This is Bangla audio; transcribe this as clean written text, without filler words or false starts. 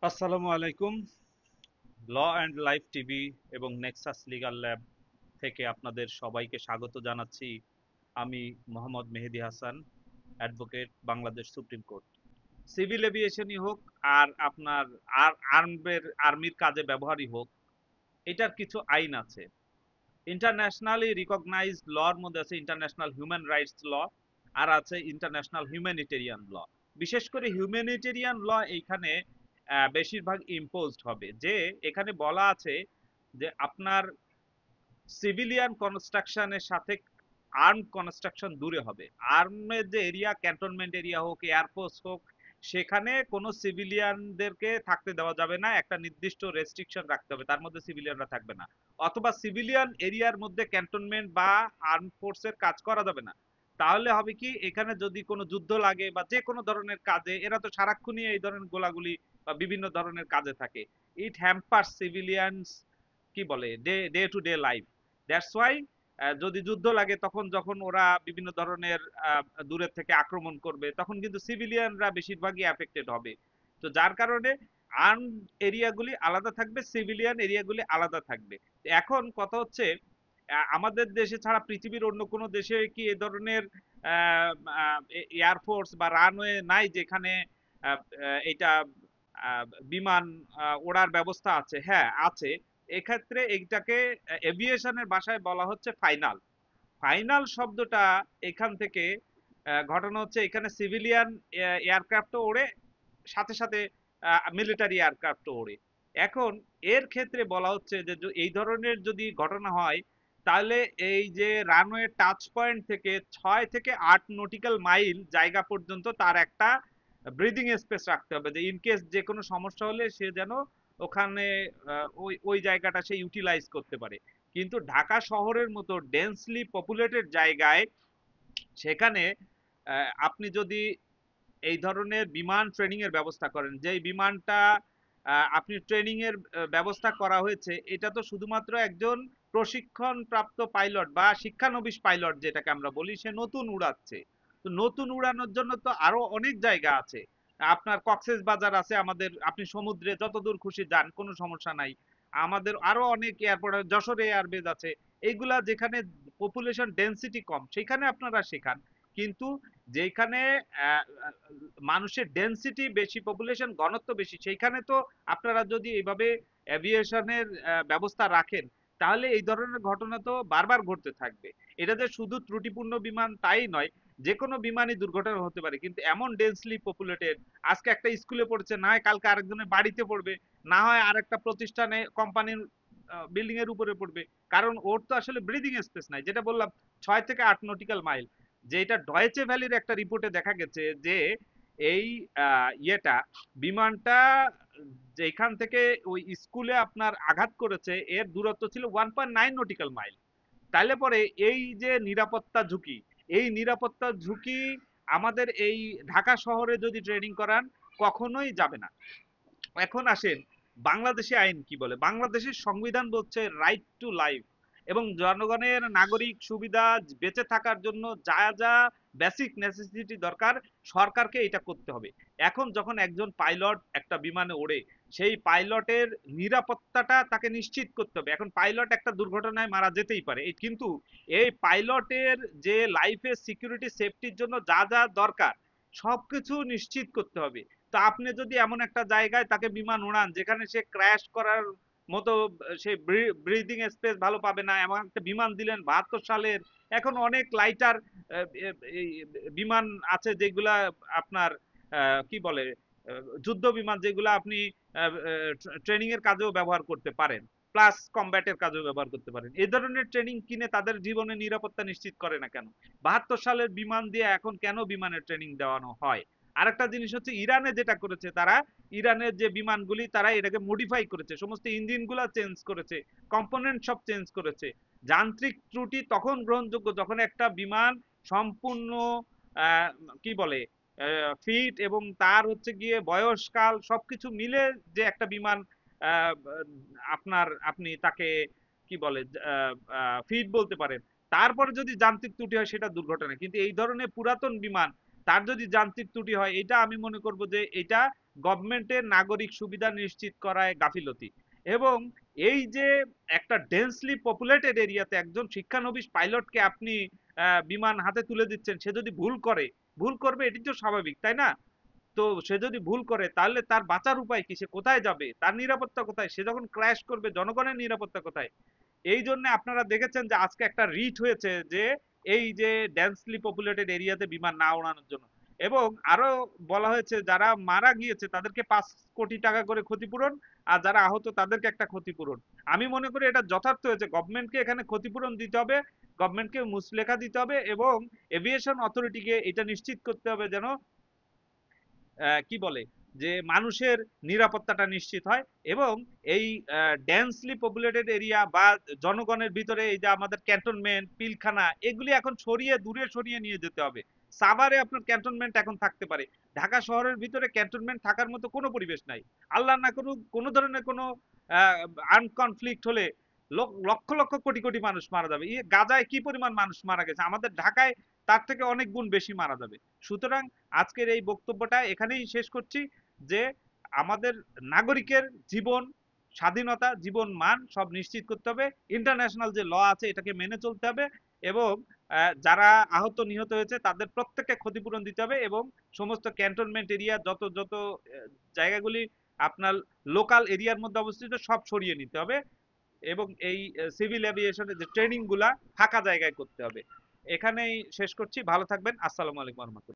আসসালামু আলাইকুম। ল অ্যান্ড লাইফ টিভি এবং নেক্সাস লিগ্যাল ল্যাব থেকে আপনাদের সবাইকে স্বাগত জানাচ্ছি। আমি Mohammad Mehedi Hasan, advocate, Bangladesh supreme court. Civil এভিয়েশনই হোক আর আপনার আর্মির কাজে ব্যবহারই হোক, এটার কিছু আইন আছে। ইন্টারন্যাশনালি রিকগনাইজড লর মধ্যে আছে ইন্টারন্যাশনাল হিউম্যান রাইটস ল, আর আছে ইন্টারন্যাশনাল হিউম্যানিটেরিয়ান ল। বিশেষ করে হিউম্যানিটেরিয়ান ল এইখানে বেশিরভাগ ইম্পোজড হবে, যে এখানে বলা আছে যে আপনার সিভিলিয়ান কনস্ট্রাকশনের সাথে আর্ম কনস্ট্রাকশন দূরে হবে। আর্মের যে এরিয়া, ক্যান্টনমেন্ট এরিয়া হোক, এয়ারফোর্স হোক, সেখানে কোনো সিভিলিয়ানদেরকে থাকতে দেওয়া যাবে না, একটা নির্দিষ্ট রেস্ট্রিকশন রাখতে হবে, তার মধ্যে সিভিলিয়ানরা থাকবে না। অথবা সিভিলিয়ান এরিয়ার মধ্যে ক্যান্টনমেন্ট বা আর্ম ফোর্সের কাজ করা যাবে না। তাহলে হবে কি, এখানে যদি কোনো যুদ্ধ লাগে বা যে কোনো ধরনের কাজে, এরা তো সারাক্ষণই এই ধরনের গোলাগুলি বা বিভিন্ন ধরনের কাজে থাকে, ইট হ্যাম্পার সিভিলিয়ানস, কি বলে, day day to day life. That's why যদি যুদ্ধ লাগে, তখন যখন ওরা বিভিন্ন ধরনের দূরের থেকে আক্রমণ করবে, তখন কিন্তু সিভিলিয়ানরা বেশিরভাগই অ্যাফেক্টেড হবে। তো যার কারণে আর্ম এরিয়াগুলি আলাদা থাকবে, সিভিলিয়ান এরিয়াগুলি আলাদা থাকবে। এখন কথা হচ্ছে, আমাদের দেশে ছাড়া পৃথিবীর অন্য কোনো দেশে কি এ ধরনের এয়ারফোর্স বা রানওয়ে নাই যেখানে এটা বিমান ওড়ার ব্যবস্থা আছে? হ্যাঁ, আছে। এক্ষেত্রে এইটাকে এভিয়েশনের ভাষায় বলা হচ্ছে ফাইনাল। ফাইনাল শব্দটা এখান থেকে ঘটনা হচ্ছে, এখানে সিভিলিয়ান এয়ারক্রাফটও ওড়ে, সাথে সাথে মিলিটারি এয়ারক্রাফটও ওড়ে। এখন এর ক্ষেত্রে বলা হচ্ছে যে এই ধরনের যদি ঘটনা হয়, তাহলে এই যে রানওয়ে টাচ পয়েন্ট থেকে 6 থেকে 8 নটিক্যাল মাইল জায়গা পর্যন্ত তার একটা ব্রিদিং স্পেস রাখতে হবে, যে ইনকেস যে কোনো সমস্যা হলে সে যেন ওখানে ওই ওই জায়গাটা সে ইউটিলাইজ করতে পারে। কিন্তু ঢাকা শহরের মতো ডেন্সলি পপুলেটেড জায়গায়, সেখানে আপনি যদি এই ধরনের বিমান ট্রেনিং এর ব্যবস্থা করেন, যেই বিমানটা আপনি ট্রেনিং এর ব্যবস্থা করা হয়েছে, এটা তো শুধুমাত্র একজন প্রশিক্ষণ প্রাপ্ত পাইলট বা শিক্ষানবিশ পাইলট যেটাকে আমরা বলি, সে নতুন উড়াচ্ছে। তো নতুন উড়ানোর জন্য তো আরো অনেক জায়গা আছে। আপনার কক্সেস বাজার আছে আমাদের, আপনি সমুদ্রে যতদূর খুশি যান, কোনো সমস্যা নাই। আমাদের আরো অনেক এয়ারপোর্ট, যশোরে এয়ারবেজ আছে। এইগুলা যেখানে পপুলেশন ডেন্সিটি কম, সেখানে আপনারা শেখান। কিন্তু যেখানে মানুষের ডেন্সিটি বেশি, পপুলেশন ঘনত্ব বেশি, সেইখানে তো আপনারা যদি এইভাবে এভিয়েশনের ব্যবস্থা রাখেন, তাহলে এই ধরনের ঘটনা তো বারবার ঘটতে থাকবে। এটা যে শুধু ত্রুটিপূর্ণ বিমান তাই নয়, যে কোনো বিমানই দুর্ঘটনা হতে পারে, কিন্তু এমন ডেন্সলি পপুলেটেড, আজকে একটা স্কুলে পড়ছে, না হয় কালকে আরেকজনের বাড়িতে পড়বে, না হয় আরেকটা প্রতিষ্ঠানে, কোম্পানির বিল্ডিং এর উপরে পড়বে। কারণ ওর তো আসলে ব্রিদিং স্পেস নাই, যেটা বললাম 6 থেকে 8 নটিক্যাল মাইল। যেটা ডয়েচে ভ্যালির একটা রিপোর্টে দেখা গেছে যে এই ইয়েটা, বিমানটা যেখান থেকে ওই স্কুলে আপনার আঘাত করেছে, এর দূরত্ব ছিল 1.9 নটিক্যাল মাইল। তাইলে পরে এই যে নিরাপত্তা ঝুঁকি, এই নিরাপত্তা ঝুঁকি আমাদের এই ঢাকা শহরে যদি ট্রেনিং করান, কখনোই যাবে না। এখন আসেন, বাংলাদেশে আইন কি বলে। বাংলাদেশের সংবিধান বলছে রাইট টু লাইফ, এবং জনগণের নাগরিক সুবিধা, বেঁচে থাকার জন্য যা যা বেসিক নেসেসিটি দরকার, সরকারকে এটা করতে হবে। এখন যখন একজন পাইলট একটা বিমানে ওড়ে, সেই পাইলটের নিরাপত্তাটা তাকে নিশ্চিত করতে হবে। এখন পাইলট একটা দুর্ঘটনায় মারা যেতেই পারে, কিন্তু এই পাইলটের যে লাইফের সিকিউরিটি সেফটির জন্য যা যা দরকার, সবকিছু নিশ্চিত করতে হবে। তো আপনি যদি এমন একটা জায়গায় তাকে বিমান উড়ান যেখানে সে ক্র্যাশ করার মতো, সে ব্রিদিং স্পেস ভালো পাবে না, এমন একটা বিমান দিলেন 72 সালের। এখন অনেক লাইটার বিমান আছে যেগুলা আপনার কি বলে, যুদ্ধ বিমান, যেগুলো আপনি ট্রেনিং এর কাজেও ব্যবহার করতে পারেন, প্লাস কমব্যাটের কাজেও ব্যবহার করতে পারেন। এই ধরনের ট্রেনিং কিনে তাদের জীবনের নিরাপত্তা নিশ্চিত করে না কেন? 72 সালের বিমান দিয়ে এখন কেন বিমানের ট্রেনিং দেওয়ানো হয়? আরেকটা জিনিস হচ্ছে, ইরানে যেটা করেছে তারা, ইরানের যে বিমানগুলি, তারা এটাকে মডিফাই করেছে, সমস্ত ইঞ্জিন গুলা চেঞ্জ করেছে, কম্পোনেন্ট সব চেঞ্জ করেছে। যান্ত্রিক ত্রুটি তখন গ্রহণযোগ্য যখন একটা বিমান সম্পূর্ণ আহ, কি বলে, ফিট, এবং তার হচ্ছে গিয়ে বয়সকাল সবকিছু মিলে যে একটা বিমান আহ, আপনি তাকে কি বলে, ফিট বলতে পারেন। তারপরে যদি যান্ত্রিক ত্রুটি হয়, সেটা দুর্ঘটনা। কিন্তু এই ধরনের পুরাতন বিমান তার যদি যান্ত্রিক ত্রুটি হয়, এটা আমি মনে করব যে এটা গভর্নমেন্টের নাগরিক সুবিধা নিশ্চিত করায় গাফিলতি। এবং এই যে একটা ডেন্সলি পপুলেটেড এরিয়াতে একজন শিক্ষানবিশ পাইলটকে আপনি বিমান হাতে তুলে দিচ্ছেন, সে যদি ভুল করবে, এটি তো স্বাভাবিক, তাই না? তো সে যদি ভুল করে তাহলে তার বাঁচার উপায় কি? সে কোথায় যাবে? তার নিরাপত্তা কোথায়? সে যখন ক্র্যাশ করবে, জনগণের নিরাপত্তা কোথায়? এই জন্য আপনারা দেখেছেন যে আজকে একটা রিট হয়েছে যে এই যে ডেন্সলি পপুলেটেড এরিয়াতে বিমান না ওড়ানোর জন্য। এবং আরো বলা হয়েছে যারা মারা গিয়েছে তাদেরকে 5 কোটি টাকা করে ক্ষতিপূরণ, আর যারা আহত তাদেরকে একটা ক্ষতিপূরণ। আমি মনে করি এটা যথার্থ হয়েছে, গভর্নমেন্টকে এখানে ক্ষতিপূরণ দিতে হবে, গভর্নমেন্টকে মুচলেখা দিতে হবে, এবং এভিয়েশন অথরিটিকে এটা নিশ্চিত করতে হবে যেন কি বলে যে মানুষের নিরাপত্তাটা নিশ্চিত হয়। এবং এই ডেন্সলি পপুলেটেড এরিয়া বা জনগণের ভিতরে এই যে আমাদের ক্যান্টনমেন্ট, পিলখানা, এগুলি এখন সরিয়ে দূরে সরিয়ে নিয়ে যেতে হবে। সাভারে আপনার ক্যান্টনমেন্ট এখন থাকতে পারে, ঢাকা শহরের ভিতরে ক্যান্টনমেন্ট থাকার মতো কোনো পরিবেশ নাই। আল্লাহ না করুক কোনো ধরনের কোনো আনকনফ্লিক্ট হলে লক্ষ লক্ষ কোটি কোটি মানুষ মারা যাবে। গাজায় কি পরিমাণ মানুষ মারা গেছে, আমাদের ঢাকায় তার থেকে অনেক গুণ বেশি মারা যাবে। সুতরাং আজকের এই বক্তব্যটা এখানেই শেষ করছি যে আমাদের নাগরিকের জীবন, স্বাধীনতা, জীবন মান সব নিশ্চিত করতে হবে। ইন্টারন্যাশনাল যে ল আছে এটাকে মেনে চলতে হবে, এবং যারা আহত নিহত হয়েছে তাদের প্রত্যেককে ক্ষতিপূরণ দিতে হবে, এবং সমস্ত ক্যান্টনমেন্ট এরিয়া যত যত জায়গাগুলি আপনার লোকাল এরিয়ার মধ্যে অবস্থিত সব সরিয়ে নিতে হবে। এবং এই সিভিল এভিয়েশনের যে ট্রেনিং গুলা ফাঁকা জায়গায় করতে হবে। এখানেই শেষ করছি, ভালো থাকবেন, আসসালামু আলাইকুম রহমতুল্লাহ।